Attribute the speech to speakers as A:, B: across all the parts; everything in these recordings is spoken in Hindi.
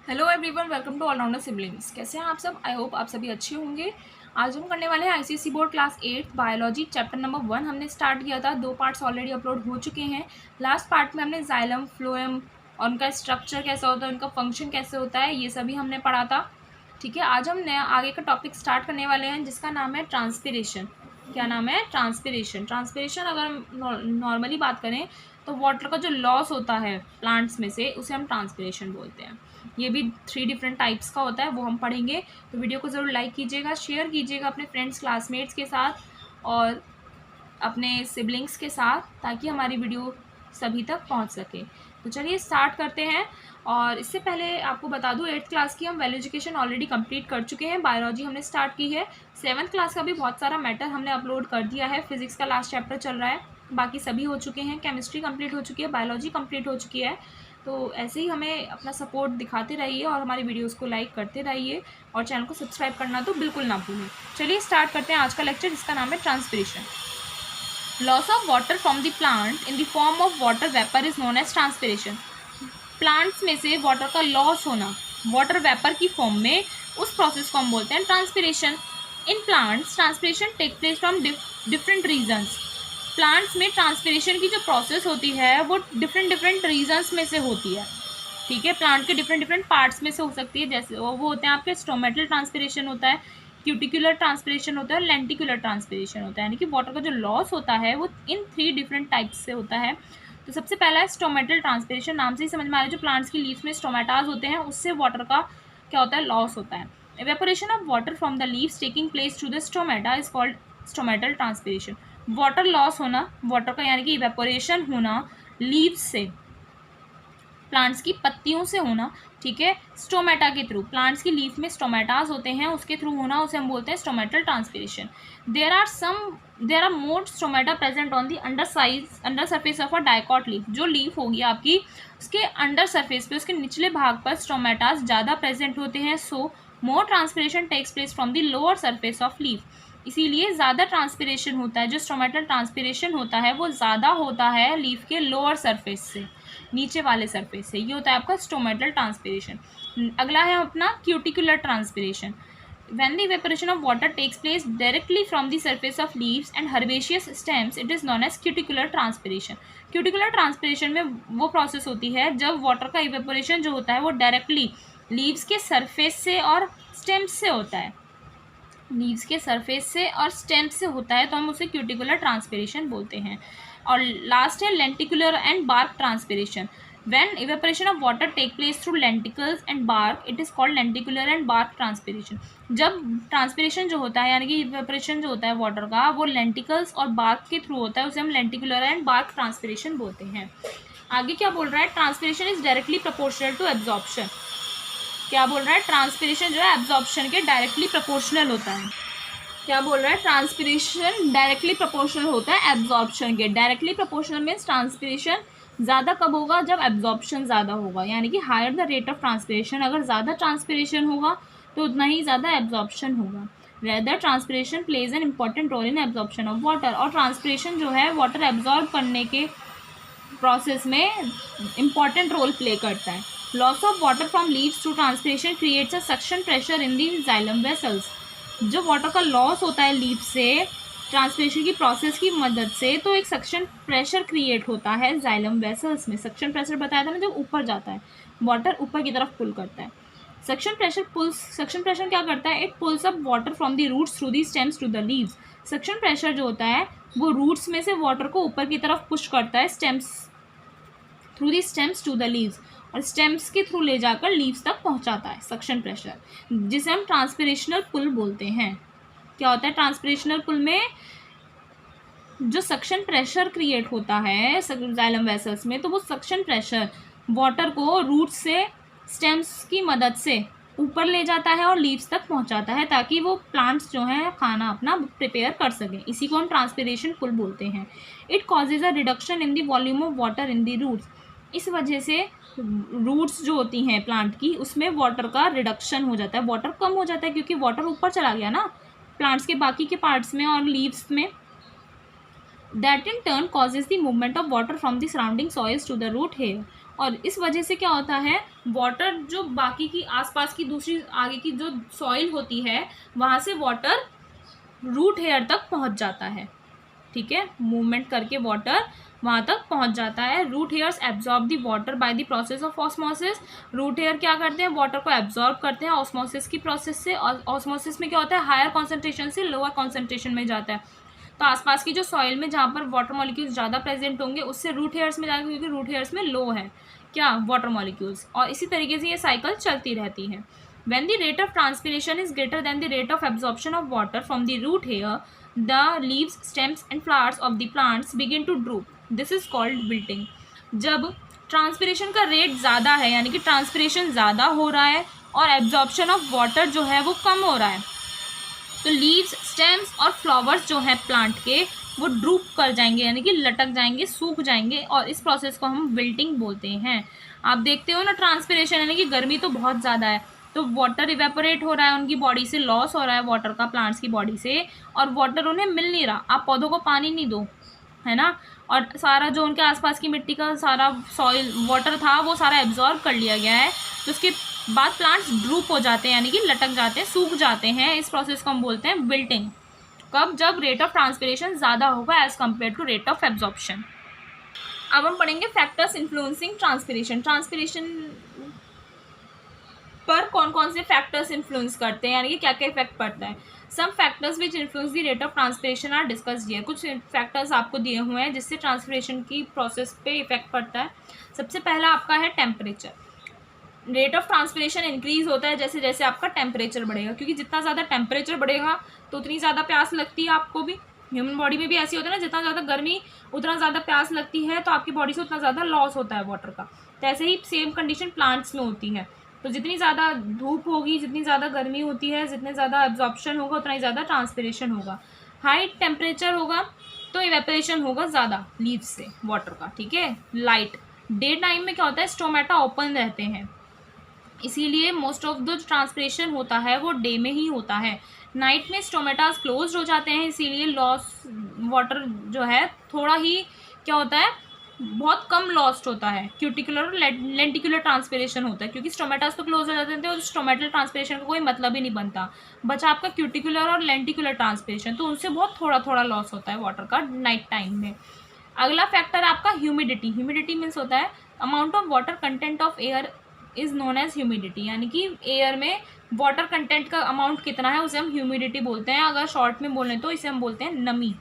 A: Hello everyone, welcome to allrounder siblings. कैसे हैं आप सब? आई होप आप सभी अच्छे होंगे। आज हम करने वाले हैं ICSE board class 8 biology chapter number 1। हमने स्टार्ट किया था, 2 पार्ट्स ऑलरेडी अपलोड हो चुके हैं। लास्ट पार्ट में हमने जाइलम, फ्लोएम और उनका स्ट्रक्चर कैसा होता है, उनका फंक्शन कैसे होता है, ये सभी हमने पढ़ा था। ठीक है, आज हम नया आगे का टॉपिक स्टार्ट करने वाले हैं जिसका नाम है ट्रांसपिरेशन। क्या नाम है? ट्रांसपिरेशन। ट्रांसपिरेशन अगर हम नॉर्मली बात करें तो वाटर का जो लॉस होता है प्लांट्स में से, उसे हम ट्रांसपिरेशन बोलते हैं। ये भी 3 डिफरेंट टाइप्स का होता है, वो हम पढ़ेंगे। तो वीडियो को ज़रूर लाइक कीजिएगा, शेयर कीजिएगा अपने फ्रेंड्स, क्लासमेट्स के साथ और अपने सिबलिंग्स के साथ, ताकि हमारी वीडियो सभी तक पहुंच सके। तो चलिए स्टार्ट करते हैं। और इससे पहले आपको बता दूं, 8th क्लास की हम वैल्यू एजुकेशन ऑलरेडी कंप्लीट कर चुके हैं। बायोलॉजी हमने स्टार्ट की है। 7th क्लास का भी बहुत सारा मैटर हमने अपलोड कर दिया है। फिजिक्स का लास्ट चैप्टर चल रहा है, बाकी सभी हो चुके हैं। केमिस्ट्री कंप्लीट हो चुकी है, बायोलॉजी कंप्लीट हो चुकी है। तो ऐसे ही हमें अपना सपोर्ट दिखाते रहिए और हमारी वीडियोस को लाइक करते रहिए और चैनल को सब्सक्राइब करना तो बिल्कुल ना भूलें। चलिए स्टार्ट करते हैं आज का लेक्चर, जिसका नाम है transpiration. Loss of water from the plant in the form of water vapour is known as transpiration. Plants में से वाटर का लॉस होना वाटर वेपर की फॉर्म में, उस प्रोसेस को हम बोलते हैं transpiration. In plants transpiration take place from different regions. Plants में ट्रांसपिरेशन की जो प्रोसेस होती है वो डिफरेंट रीजन्स में से होती है। ठीक है, प्लांट के डिफरेंट पार्ट्स में से हो सकती है। जैसे वो होते हैं आपके स्टोमेटल ट्रांसपिरेशन होता है, क्यूटिकुलर ट्रांसपिरेशन होता है, लेंटिकुलर ट्रांसपिरेशन होता है। यानी कि वाटर का जो लॉस होता है वो इन 3 डिफरेंट टाइप्स से होता है। तो सबसे पहला है स्टोमेटल ट्रांसपिरेशन। नाम से ही समझ में आ रहा है, जो प्लांट्स की लीव्स में स्टोमेटाज होते हैं, उससे वाटर का क्या होता है? लॉस होता है। evaporation of water from the leaves taking place through the stomata is called stomatal transpiration। Water loss होना, वाटर का यानी कि इवेपोरेशन होना लीव्स से, प्लांट्स की पत्तियों से होना। ठीक है, स्टोमेटा के थ्रू, प्लांट्स की लीफ में स्टोमेटाज होते हैं, उसके थ्रू होना, उसे हम बोलते हैं stomatal transpiration. There are more stomata present on the under surface of a dicot leaf. जो लीफ होगी आपकी, उसके अंडर सरफेस पे, उसके निचले भाग पर स्टोमेटाज ज़्यादा प्रेजेंट होते हैं। So more transpiration takes place from the lower surface of leaf. इसीलिए ज़्यादा ट्रांसपिरेशन होता है, जो स्टोमेटल ट्रांसपिरेशन होता है वो ज़्यादा होता है लीफ के लोअर सरफेस से, नीचे वाले सरफेस से। ये होता है आपका स्टोमेटल ट्रांसपिरेशन। अगला है अपना cuticular transpiration. When the evaporation of water takes place directly from the surface of leaves and herbaceous stems, it is known as cuticular transpiration। Cuticular transpiration में वो प्रोसेस होती है जब वाटर का इवेपोरेशन जो होता है वो डायरेक्टली लीव्स के सरफेस से और स्टेम्स से होता है। लीव्स के सरफेस से और स्टेम्स से होता है, तो हम उसे क्यूटिकुलर ट्रांसपिरेशन बोलते हैं। और लास्ट है lenticular and bark transpiration. When evaporation of water take place through lenticles and bark, it is called lenticular and bark transpiration। जब ट्रांसपिरेशन जो होता है यानी कि इवेपोरेशन जो होता है वाटर का, वो लेंटिकल्स और बार्क के थ्रू होता है, उसे हम लेंटिकुलर एंड बार्क ट्रांसपिरेशन बोलते हैं। आगे क्या बोल रहा है? Transpiration is directly proportional to absorption. क्या बोल रहा है? ट्रांसपिरेशन जो है एब्जॉर्प्शन के डायरेक्टली प्रोपोर्शनल होता है। क्या बोल रहा है? ट्रांसपिरेशन डायरेक्टली प्रोपोर्शनल होता है एब्जॉर्प्शन के। डायरेक्टली प्रोपोर्शनल मीन्स ट्रांसपिरेशन ज़्यादा कब होगा? जब एब्जॉर्प्शन ज़्यादा होगा, यानी कि higher the rate of transpiration. अगर ज़्यादा ट्रांसपिरेशन होगा तो उतना ही ज़्यादा एब्जॉर्प्शन होगा। Rather transpiration plays an important role in absorption of water. और ट्रांसपिरेशन जो है वाटर एब्जॉर्ब करने के प्रोसेस में इंपॉर्टेंट रोल प्ले करता है। Loss of water from leaves through transpiration creates a suction pressure in the xylem vessels. जो वाटर का लॉस होता है लीफ से ट्रांसपिरेशन की प्रोसेस की मदद से, तो एक सक्शन प्रेशर क्रिएट होता है जाइलम वेसल्स में। सक्शन प्रेशर बताया था ना, जब ऊपर जाता है वाटर, ऊपर की तरफ पुल करता है। सक्शन प्रेशर क्या करता है? It pulls up water from the roots through the stems to the leaves. Suction pressure जो होता है वो रूट्स में से वाटर को ऊपर की तरफ पुश करता है, through the stems to the leaves, और स्टेम्स के थ्रू ले जाकर लीव्स तक पहुंचाता है सक्शन प्रेशर, जिसे हम ट्रांसपिरेशनल पुल बोलते हैं। क्या होता है ट्रांसपिरेशनल पुल में? जो सक्शन प्रेशर क्रिएट होता है जाइलम वेसल्स में, तो वो सक्शन प्रेशर वाटर को रूट से, स्टेम्स की मदद से ऊपर ले जाता है और लीव्स तक पहुंचाता है, ताकि वो प्लांट्स जो हैं खाना अपना प्रिपेयर कर सकें। इसी को हम ट्रांसपिरेशन पुल बोलते हैं। It causes a reduction in the volume of water in the roots. इस वजह से रूट्स जो होती हैं प्लांट की, उसमें वाटर का रिडक्शन हो जाता है, वाटर कम हो जाता है, क्योंकि वाटर ऊपर चला गया ना प्लांट्स के बाकी के पार्ट्स में और लीव्स में। That in turn causes the movement of water from the surrounding soils to the root hair. और इस वजह से क्या होता है, वाटर जो बाकी की आसपास की दूसरी आगे की जो सॉइल होती है वहाँ से वाटर रूट हेयर तक पहुँच जाता है। ठीक है, मूवमेंट करके वाटर वहाँ तक पहुँच जाता है। Root hairs absorb the water by the process of osmosis. Root hair क्या करते हैं, वाटर को एब्जॉर्ब करते हैं ऑस्मोसिस की प्रोसेस से। और ऑस्मोसिस में क्या होता है, हायर कॉन्सेंट्रेशन से लोअर कॉन्सेंट्रेशन में जाता है। तो आसपास की जो सॉइल में जहाँ पर वाटर मॉलिक्यूल्स ज़्यादा प्रेजेंट होंगे उससे रूट हेयर्स में जाएंगे, क्योंकि रूट हेयर्स में लो है क्या, वाटर मॉलिक्यूल्स। और इसी तरीके से ये साइकिल चलती रहती है। When the rate of transpiration is greater than the rate of absorption of water from the root hair, the leaves, stems and flowers of the plants begin to droop. This is called wilting. जब ट्रांसपिरेशन का रेट ज़्यादा है, यानी कि ट्रांसपिरेशन ज़्यादा हो रहा है और एब्जॉर्प्शन ऑफ वाटर जो है वो कम हो रहा है, तो लीव्स, स्टेम्स और फ्लावर्स जो है प्लांट के वो ड्रूप कर जाएंगे, यानी कि लटक जाएंगे, सूख जाएंगे। और इस प्रोसेस को हम विल्टिंग बोलते हैं। आप देखते हो ना, ट्रांसपिरेशन यानी कि गर्मी तो बहुत ज़्यादा है, तो वाटर इवेपोरेट हो रहा है, उनकी बॉडी से लॉस हो रहा है वाटर का, प्लांट्स की बॉडी से, और वाटर उन्हें मिल नहीं रहा। आप पौधों को पानी नहीं दो, है ना, और सारा जो उनके आसपास की मिट्टी का सारा सॉइल वाटर था वो सारा एब्जॉर्ब कर लिया गया है। तो उसके बाद प्लांट्स ड्रूप हो जाते हैं, यानी कि लटक जाते हैं, सूख जाते हैं। इस प्रोसेस को हम बोलते हैं विल्टिंग। कब, जब रेट ऑफ ट्रांसपिरेशन ज़्यादा होगा as compare to rate of absorption. अब हम पढ़ेंगे फैक्टर्स इन्फ्लुएंसिंग ट्रांसपिरेशन। ट्रांसपिरेशन पर कौन कौन से फैक्टर्स इन्फ्लुएंस करते हैं, यानी कि क्या क्या इफेक्ट पड़ता है। Some factors which influence the rate of transpiration are discussed here. कुछ फैक्टर्स आपको दिए हुए हैं जिससे ट्रांसपिरेशन की प्रोसेस पे इफेक्ट पड़ता है। सबसे पहला आपका है temperature. Rate of transpiration increase होता है जैसे जैसे आपका टेम्परेचर बढ़ेगा, क्योंकि जितना ज़्यादा टेम्परेचर बढ़ेगा तो उतनी ज़्यादा प्यास लगती है आपको भी। ह्यूमन बॉडी में भी ऐसी होता है ना, जितना ज़्यादा गर्मी उतना ज़्यादा प्यास लगती है, तो आपकी बॉडी से उतना ज़्यादा लॉस होता है वाटर का। तो ऐसे ही सेम कंडीशन प्लांट्स में होती है। तो जितनी ज़्यादा धूप होगी, जितनी ज़्यादा गर्मी होती है, जितने ज़्यादा एब्जॉर्प्शन होगा उतना ही ज़्यादा ट्रांसपिरेशन होगा। हाई टेम्परेचर होगा तो इवेपोरेशन होगा ज़्यादा लीव्स से वाटर का। ठीक है, लाइट डे टाइम में क्या होता है, स्टोमेटा ओपन रहते हैं, इसीलिए मोस्ट ऑफ द ट्रांसपिरेशन होता है वो डे में ही होता है। नाइट में स्टोमेटास क्लोज हो जाते हैं, इसीलिए लॉस वाटर जो है थोड़ा ही क्या होता है, बहुत कम लॉस्ट होता है। क्यूटिकुलर और लेंटिकुलर ट्रांसपिरेशन होता है, क्योंकि स्टोमेटास तो क्लोज हो जाते हैं और स्टोमेटल ट्रांसपिरेशन का कोई मतलब ही नहीं बनता। बचा आपका क्यूटिकुलर और लेंटिकुलर ट्रांसपिरेशन, तो उनसे बहुत थोड़ा थोड़ा लॉस होता है वाटर का नाइट टाइम में। अगला फैक्टर आपका ह्यूमिडिटी। ह्यूमिडिटी मीन्स होता है amount of water content of air is known as humidity, यानी कि एयर में वाटर कंटेंट का अमाउंट कितना है उसे हम ह्यूमिडिटी बोलते हैं। अगर शॉर्ट में बोलें तो इसे हम बोलते हैं नमी।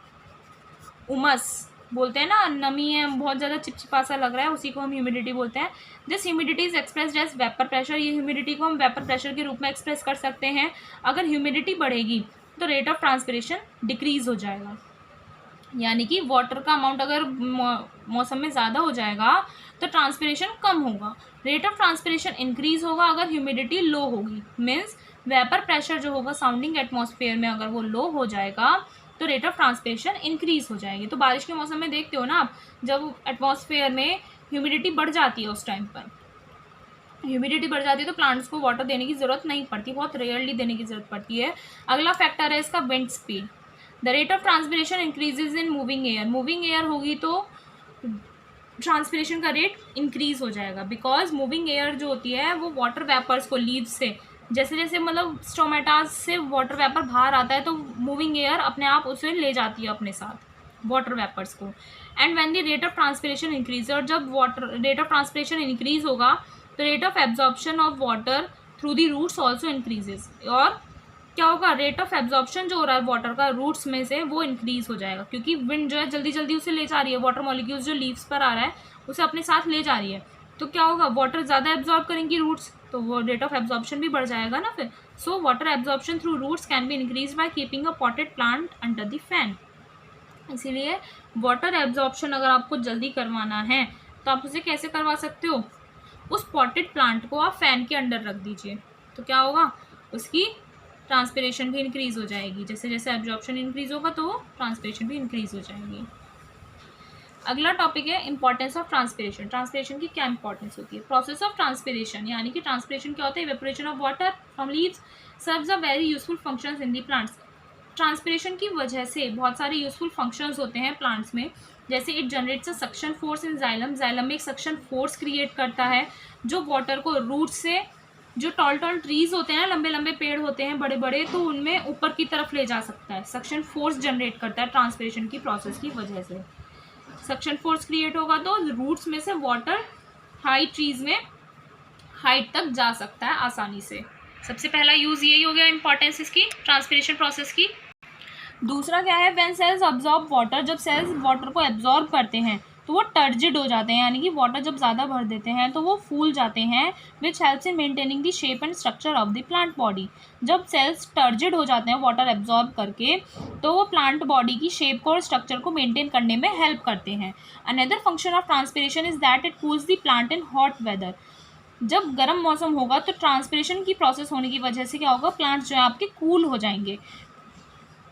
A: उमस बोलते हैं ना, नमी है, बहुत ज़्यादा चिपचिपा सा लग रहा है, उसी को हम ह्यूमिडिटी बोलते हैं। This humidity is expressed as vapour pressure. ये ह्यूमिडिटी को हम वेपर प्रेशर के रूप में एक्सप्रेस कर सकते हैं। अगर ह्यूमिडिटी बढ़ेगी तो रेट ऑफ ट्रांसपिरेशन डिक्रीज हो जाएगा, यानी कि वाटर का अमाउंट अगर मौसम में ज़्यादा हो जाएगा तो ट्रांसपिरेशन कम होगा। रेट ऑफ ट्रांसपिरेशन इंक्रीज होगा अगर ह्यूमिडिटी लो होगी। मीन्स वेपर प्रेशर जो होगा साउंडिंग एटमॉस्फेयर में, अगर वो लो हो जाएगा तो रेट ऑफ ट्रांसपिरेशन इंक्रीज हो जाएगी। तो बारिश के मौसम में देखते हो ना आप, जब एटमॉस्फेयर में ह्यूमिडिटी बढ़ जाती है, उस टाइम पर ह्यूमिडिटी बढ़ जाती है तो प्लांट्स को वाटर देने की ज़रूरत नहीं पड़ती, बहुत रेयरली देने की ज़रूरत पड़ती है। अगला फैक्टर है इसका wind speed. The rate of transpiration increases in moving air. Moving air होगी तो ट्रांसपिरेशन का रेट इंक्रीज हो जाएगा, बिकॉज मूविंग एयर जो होती है वो वाटर वेपर्स को लीव्स से, जैसे जैसे मतलब स्टोमेटास से वाटर वेपर बाहर आता है तो मूविंग एयर अपने आप उसे ले जाती है अपने साथ वाटर वेपर्स को। And when the rate of transpiration increase, और जब water rate of transpiration increase होगा तो rate of absorption of water through the roots also increases. और क्या होगा, रेट ऑफ एब्जॉर्प्शन जो हो रहा है वाटर का रूट्स में से वो इंक्रीज हो जाएगा, क्योंकि विंड जो है जल्दी जल्दी उसे ले जा रही है, वाटर मॉलिक्यूल्स जो लीव्स पर आ रहा है उसे अपने साथ ले जा रही है। तो क्या होगा, वाटर ज़्यादा एब्जॉर्ब करेंगी रूट्स, तो वो रेट ऑफ एब्जॉर्प्शन भी बढ़ जाएगा ना फिर। So water absorption through roots can be increase by keeping a potted plant under the fan. इसीलिए वाटर एब्जॉर्प्शन अगर आपको जल्दी करवाना है तो आप उसे कैसे करवा सकते हो, उस पॉटेड प्लांट को आप फैन के अंडर रख दीजिए, तो क्या होगा, उसकी ट्रांसपिरेशन भी इंक्रीज हो जाएगी। जैसे जैसे एब्जॉर्प्शन इंक्रीज होगा तो ट्रांसपिरेशन भी इंक्रीज हो जाएगी। अगला टॉपिक है इंपॉर्टेंस ऑफ ट्रांसपिरेशन। ट्रांसपिरेशन की क्या इंपॉर्टेंस होती है। प्रोसेस ऑफ ट्रांसपिरेशन, यानी कि ट्रांसपिरेशन क्या होता है, evaporation of water from leaves serves a very useful functions in the plants. Transpiration की वजह से बहुत सारे यूजफुल फंक्शंस होते हैं प्लांट्स में। जैसे it generates a suction force in xylem, xylem में एक सक्शन फोर्स क्रिएट करता है जो वाटर को रूट से, जो टॉल टॉल ट्रीज होते हैं, लंबे लंबे पेड़ होते हैं बड़े बड़े, तो उनमें ऊपर की तरफ ले जा सकता है, सक्शन फोर्स जनरेट करता है ट्रांसपिरेशन की प्रोसेस की वजह से। सक्शन फोर्स क्रिएट होगा तो रूट्स में से वाटर हाई ट्रीज में हाइट तक जा सकता है आसानी से। सबसे पहला यूज यही हो गया इंपॉर्टेंस इसकी ट्रांसपिरेशन प्रोसेस की। दूसरा क्या है, व्हेन सेल्स अब्जॉर्ब वाटर, जब सेल्स वाटर को एब्जॉर्ब करते हैं तो वो टर्जिड हो जाते हैं, यानी कि वाटर जब ज़्यादा भर देते हैं तो वो फूल जाते हैं, which helps in maintaining the shape and structure of the plant body. जब सेल्स टर्जिड हो जाते हैं वाटर एब्जॉर्ब करके तो वो प्लांट बॉडी की शेप को और स्ट्रक्चर को मेंटेन करने में हेल्प करते हैं। Another function of transpiration is that it cools the plant in hot weather. जब गर्म मौसम होगा तो ट्रांसपिरेशन की प्रोसेस होने की वजह से क्या होगा, प्लांट्स जो है आपके कूल हो जाएंगे।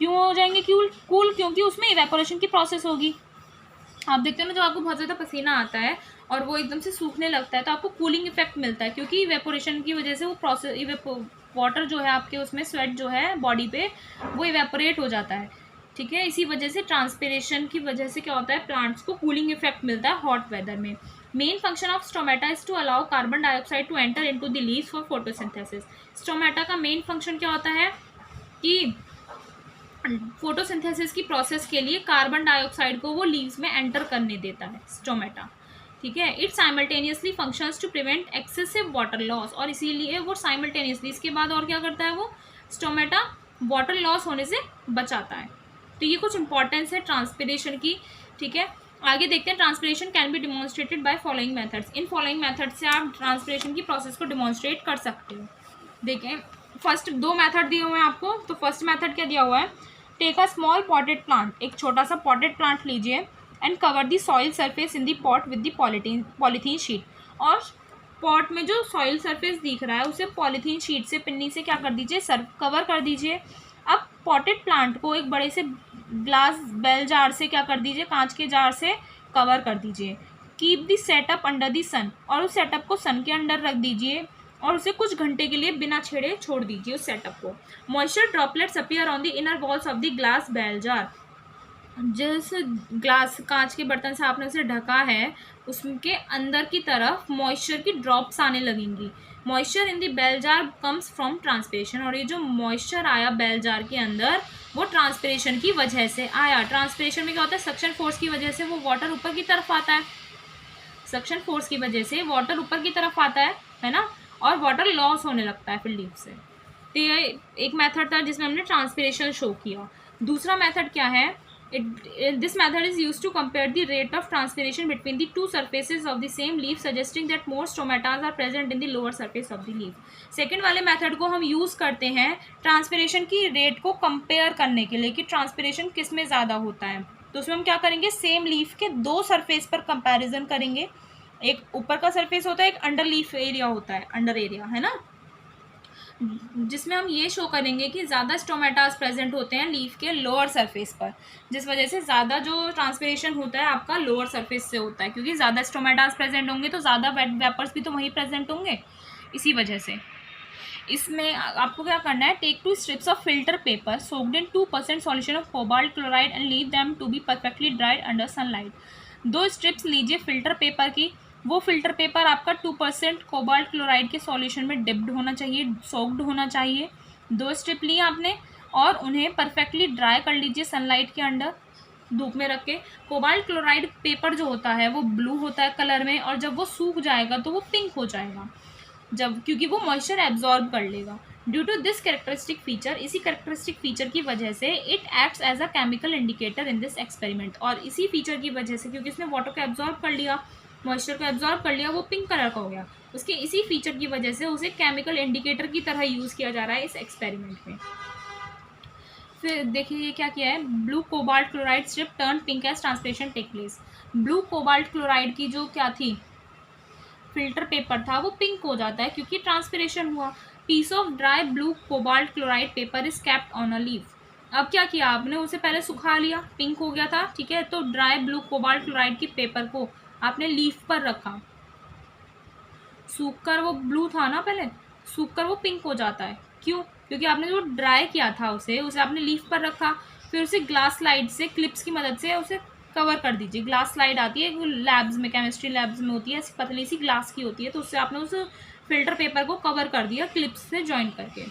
A: क्यों हो जाएंगे कूल? क्योंकि उसमें इवेपोरेशन की प्रोसेस होगी। आप देखते हो ना, जब आपको बहुत ज़्यादा पसीना आता है और वो एकदम से सूखने लगता है तो आपको कूलिंग इफेक्ट मिलता है, क्योंकि इवेपोरेशन की वजह से वो प्रोसेस वाटर जो है आपके उसमें स्वेट जो है बॉडी पे वो इवेपोरेट हो जाता है, ठीक है। इसी वजह से ट्रांसपिरेशन की वजह से क्या होता है, प्लांट्स को कूलिंग इफेक्ट मिलता है हॉट वेदर में। Main function of stomata is to allow carbon dioxide to enter into the leaves for photosynthesis. Stomata का मेन फंक्शन क्या होता है कि फोटोसिंथेसिस की प्रोसेस के लिए कार्बन डाइऑक्साइड को वो लीव्स में एंटर करने देता है स्टोमेटा, ठीक है। It simultaneously functions to prevent excessive water loss, और इसीलिए वो साइमल्टेनियसली इसके बाद और क्या करता है, वो स्टोमेटा वाटर लॉस होने से बचाता है। तो ये कुछ इंपॉर्टेंस है ट्रांसपिरेशन की, ठीक है। आगे देखते हैं, transpiration can be demonstrated by following methods. In following methods से आप ट्रांसपिरेशन की प्रोसेस को डिमॉन्स्ट्रेट कर सकते हो। देखें, फर्स्ट दो मेथड दिए हुए हैं आपको। तो फर्स्ट मेथड क्या दिया हुआ है, take a small potted plant, एक छोटा सा पॉटेड प्लांट लीजिए, and cover the soil surface in the pot with the polythene sheet. और पॉट में जो सॉइल सरफेस दिख रहा है उसे पॉलीथीन शीट से, पिन्नी से क्या कर दीजिए, कवर कर दीजिए। अब पॉटेड प्लांट को एक बड़े से ग्लास बेल जार से क्या कर दीजिए, कांच के जार से कवर कर दीजिए। Keep the setup under the sun, और उस सेटअप को सन के अंडर रख दीजिए और उसे कुछ घंटे के लिए बिना छेड़े छोड़ दीजिए उस सेटअप को। Moisture droplets appear on the inner walls of the glass bell jar. जिस ग्लास कांच के बर्तन से आपने उसे ढका है उसके अंदर की तरफ मॉइस्चर की ड्रॉप्स आने लगेंगी। Moisture in the bell jar comes from transpiration, और ये जो मॉइस्चर आया बेल जार के अंदर वो ट्रांसपिरेशन की वजह से आया। ट्रांसपिरेशन में क्या होता है, सक्शन फोर्स की वजह से वो वाटर ऊपर की तरफ आता है, सक्शन फोर्स की वजह से वाटर ऊपर की तरफ आता है ना, और वाटर लॉस होने लगता है फिर लीव से। तो ये एक मेथड था जिसमें हमने ट्रांसपिरेशन शो किया। दूसरा मेथड क्या है, this method is use to compare the rate of transpiration between the two surfaces of the same leaf, suggesting that more stomatas are present in the lower surface of the leaf. Second वाले मेथड को हम यूज़ करते हैं ट्रांसपिरेशन की रेट को कंपेयर करने के लिए कि ट्रांसपिरेशन किस में ज़्यादा होता है। तो उसमें हम क्या करेंगे, सेम लीफ के दो सरफेस पर कंपैरिजन करेंगे। एक ऊपर का सरफेस होता है, एक अंडर लीफ एरिया होता है, अंडर एरिया है ना, जिसमें हम ये शो करेंगे कि ज़्यादा स्टोमेटास प्रेजेंट होते हैं लीफ के लोअर सरफेस पर, जिस वजह से ज़्यादा जो ट्रांसपिरेशन होता है आपका लोअर सरफेस से होता है, क्योंकि ज़्यादा स्टोमेटास प्रेजेंट होंगे तो ज़्यादा वेट वेपर्स भी तो वहीं प्रेजेंट होंगे, इसी वजह से। इसमें आपको क्या करना है, take 2 strips of filter paper soaked in 2% solution of cobalt chloride and leave them to be perfectly dried under sunlight. 2 strips लीजिए फिल्टर पेपर की, वो फिल्टर पेपर आपका 2% कोबाल्ट क्लोराइड के सॉल्यूशन में डिप्ड होना चाहिए, सोक्ड होना चाहिए। 2 स्ट्रिप ली आपने और उन्हें परफेक्टली ड्राई कर लीजिए सनलाइट के अंडर, धूप में रख के। कोबाल्ट क्लोराइड पेपर जो होता है वो ब्लू होता है कलर में, और जब वो सूख जाएगा तो वो पिंक हो जाएगा, जब क्योंकि वो मॉइस्चर एब्जॉर्ब कर लेगा। Due to this characteristic feature, इसी कैरेक्टरिस्टिक फीचर की वजह से it acts as a chemical indicator in this experiment, और इसी फीचर की वजह से, क्योंकि इसने वाटर को एब्जॉर्ब कर लिया, मॉइस्चर को एब्जॉर्ब कर लिया, वो पिंक कलर का हो गया, उसके इसी फीचर की वजह से उसे केमिकल इंडिकेटर की तरह यूज़ किया जा रहा है इस एक्सपेरिमेंट में। फिर देखिए ये क्या किया है, blue cobalt chloride strip turn pink as transpiration take place. Blue cobalt chloride की जो क्या थी फिल्टर पेपर था वो पिंक हो जाता है क्योंकि ट्रांसपिरेशन हुआ। Piece of dry blue cobalt chloride paper is kept on a leaf. अब क्या किया आपने, उसे पहले सुखा लिया, पिंक हो गया था, ठीक है, तो ड्राई ब्लू कोबाल्ट क्लोराइड की पेपर को आपने लीफ पर रखा, सूख कर वो ब्लू था ना पहले, सूख कर वो पिंक हो जाता है। क्यों? क्योंकि आपने जो ड्राई किया था उसे आपने लीफ पर रखा, फिर उसे ग्लास स्लाइड से क्लिप्स की मदद से उसे कवर कर दीजिए। ग्लास स्लाइड आती है लैब्स में, केमिस्ट्री लैब्स में होती है, ऐसी पतली सी ग्लास की होती है, तो उससे आपने उस फिल्टर पेपर को कवर कर दिया क्लिप्स से जॉइन करके।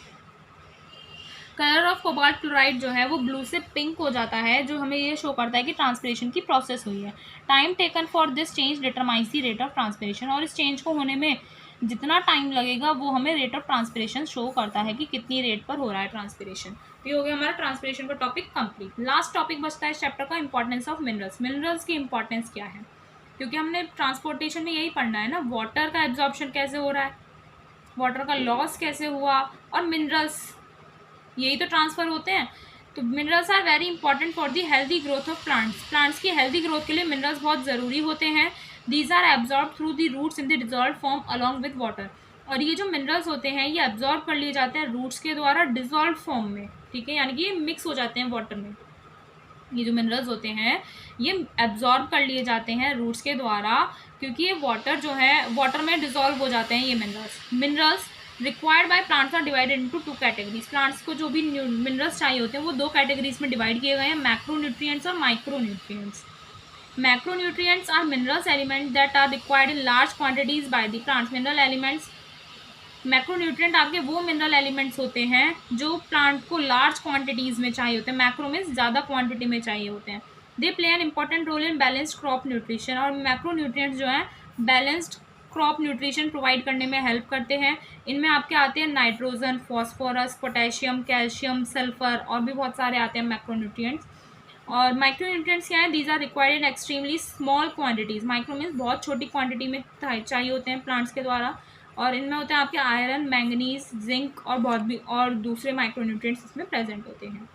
A: कलर ऑफ कोबाल्ट क्लोराइड जो है वो ब्लू से पिंक हो जाता है, जो हमें ये शो करता है कि ट्रांसपिरेशन की प्रोसेस हुई है। Time taken for this change determines the rate of transpiration, और इस चेंज को होने में जितना टाइम लगेगा वो हमें रेट ऑफ ट्रांसपिरेशन शो करता है कि कितनी रेट पर हो रहा है ट्रांसपिरेशन। ये हो गया हमारा ट्रांसपिरेशन का टॉपिक कंप्लीट। लास्ट टॉपिक बचता है इस चैप्टर का, इंपॉर्टेंस ऑफ मिनरल्स। मिनरल्स की इंपॉर्टेंस क्या है, क्योंकि हमने ट्रांसपोर्टेशन में यही पढ़ना है ना, वाटर का एब्जॉर्प्शन कैसे हो रहा है, वाटर का लॉस कैसे हुआ, और मिनरल्स यही तो ट्रांसफ़र होते हैं। तो minerals are very important for the healthy growth of plants. Plants की हेल्दी ग्रोथ के लिए मिनरल्स बहुत ज़रूरी होते हैं। These are absorb through the roots in the dissolve form along with water, और ये जो मिनरल्स होते हैं ये एब्जॉर्ब कर लिए जाते हैं रूट्स के द्वारा डिजॉल्व फॉर्म में, ठीक है, यानी कि ये मिक्स हो जाते हैं वाटर में। ये जो मिनरल्स होते हैं ये एब्जॉर्ब कर लिए जाते हैं रूट्स के द्वारा, क्योंकि ये वाटर जो है वाटर में डिजॉल्व हो जाते हैं ये minerals required by plants are divided into 2 categories. प्लांट्स को जो भी मिनरल्स चाहिए होते हैं वो 2 कैटेगरीज में डिवाइड किए गए हैं, मैक्रो न्यूट्रिएंट्स और micro nutrients. Macro nutrients are minerals element that are required in large quantities by the plants. Mineral elements, macro nutrient आपके वो मिनरल एलिमेंट्स होते हैं जो प्लांट को लार्ज क्वांटिटीज़ में चाहिए होते हैं। मैक्रो मीन्स ज़्यादा क्वांटिटी में चाहिए होते हैं। They play an important role in balanced crop nutrition, और मैक्रो न्यूट्रिएंट्स जो हैं बैलेंस्ड क्रॉप न्यूट्रिशन प्रोवाइड करने में हेल्प करते हैं। इनमें आपके आते हैं nitrogen, phosphorus, potassium, calcium, sulphur, और भी बहुत सारे आते हैं मैक्रो न्यूट्रिएंट्स। और माइक्रो न्यूट्रिएंट्स क्या है, these are required in extremely small quantities. Micro means बहुत छोटी क्वांटिटी में चाहिए होते हैं प्लांट्स के द्वारा, और इनमें होते हैं आपके आयरन, मैंगनीज, जिंक और बहुत भी और दूसरे माइक्रो न्यूट्रिएंट्स इसमें प्रेजेंट होते हैं।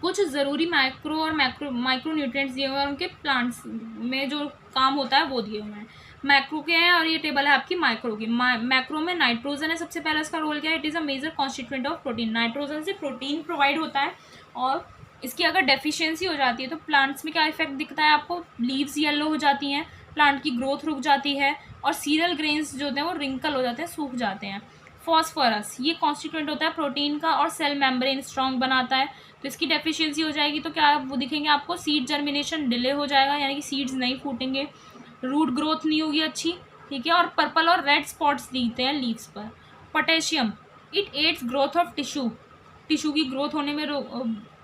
A: कुछ ज़रूरी माइक्रो और माइक्रो न्यूट्रिएंट्स दिए हुए हैं, उनके प्लांट्स में जो काम होता है वो दिए हुए हैं। मैक्रो के हैं और ये टेबल है आपकी माइक्रो की। मैक्रो में नाइट्रोजन है सबसे पहले, इसका रोल क्या है, it is a major constituent of protein. Nitrogen से प्रोटीन प्रोवाइड होता है, और इसकी अगर डेफिशिएंसी हो जाती है तो प्लांट्स में क्या इफेक्ट दिखता है आपको, लीव्स येलो हो जाती हैं, प्लांट की ग्रोथ रुक जाती है, और सीरियल ग्रेन्स जो होते हैं वो रिंकल हो जाते हैं, सूख जाते हैं। फॉस्फोरस ये कॉन्स्टिट्यूएंट होता है प्रोटीन का, और सेल मेम्ब्रेन स्ट्रॉन्ग बनाता है, तो इसकी डेफिशिएंसी हो जाएगी तो क्या वो दिखेंगे आपको, सीड जर्मिनेशन डिले हो जाएगा, यानी कि सीड्स नहीं फूटेंगे, रूट ग्रोथ नहीं होगी अच्छी, ठीक है, और पर्पल और रेड स्पॉट्स दिखते हैं लीव्स पर। Potassium, it adds growth of tissue की ग्रोथ होने में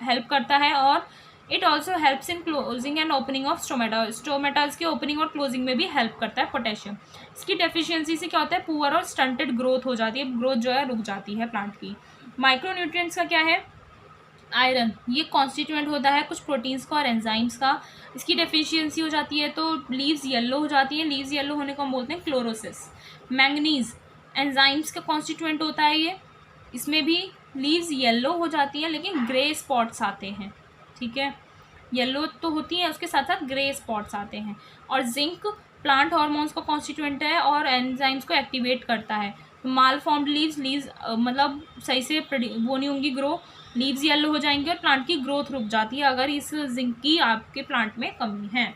A: हेल्प करता है, और it also helps in closing and opening of stomatas के ओपनिंग और क्लोजिंग में भी हेल्प करता है पोटेशियम। इसकी डेफिशिएंसी से क्या होता है, पुअर और स्टंटेड ग्रोथ हो जाती है, ग्रोथ जो है रुक जाती है प्लांट की। माइक्रो न्यूट्रिएंट्स का क्या है, आयरन ये कॉन्स्टिट्यूएंट होता है कुछ प्रोटीन्स का और एंजाइम्स का, इसकी डेफिशिएंसी हो जाती है तो लीव्स येलो हो जाती हैं, लीव्स येलो होने को हम बोलते हैं क्लोरोसिस। मैंगनीज एंजाइम्स का कॉन्स्टिट्यूएंट होता है ये, इसमें भी लीव्स येलो हो जाती हैं लेकिन ग्रे स्पॉट्स आते हैं, ठीक है, येलो तो होती है उसके साथ साथ ग्रे स्पॉट्स आते हैं। और जिंक प्लांट हार्मोन्स का कॉन्स्टिट्यूएंट है और एंजाइम्स को एक्टिवेट करता है। माल फॉर्म्ड लीव्स मतलब सही से वो नहीं होंगी ग्रो, लीव्स येलो हो जाएंगे और प्लांट की ग्रोथ रुक जाती है अगर इस जिंक की आपके प्लांट में कमी है।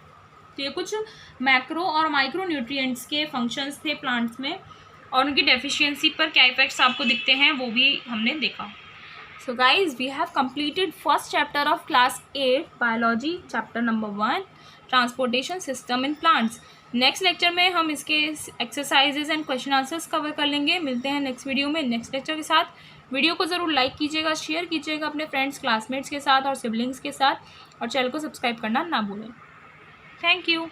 A: तो ये कुछ मैक्रो और माइक्रो न्यूट्रिएंट्स के फंक्शंस थे प्लांट्स में, और उनकी डेफिशिएंसी पर क्या इफेक्ट्स आपको दिखते हैं वो भी हमने देखा। So guys, we have completed first chapter of class 8 biology chapter number 1 transportation system in plants. Next lecture में हम इसके exercises and question answers cover कर लेंगे। मिलते हैं नेक्स्ट वीडियो में नेक्स्ट लेक्चर के साथ। वीडियो को ज़रूर लाइक कीजिएगा, शेयर कीजिएगा अपने फ्रेंड्स क्लासमेट्स के साथ और सिबलिंग्स के साथ, और चैनल को सब्सक्राइब करना ना भूलें। Thank you.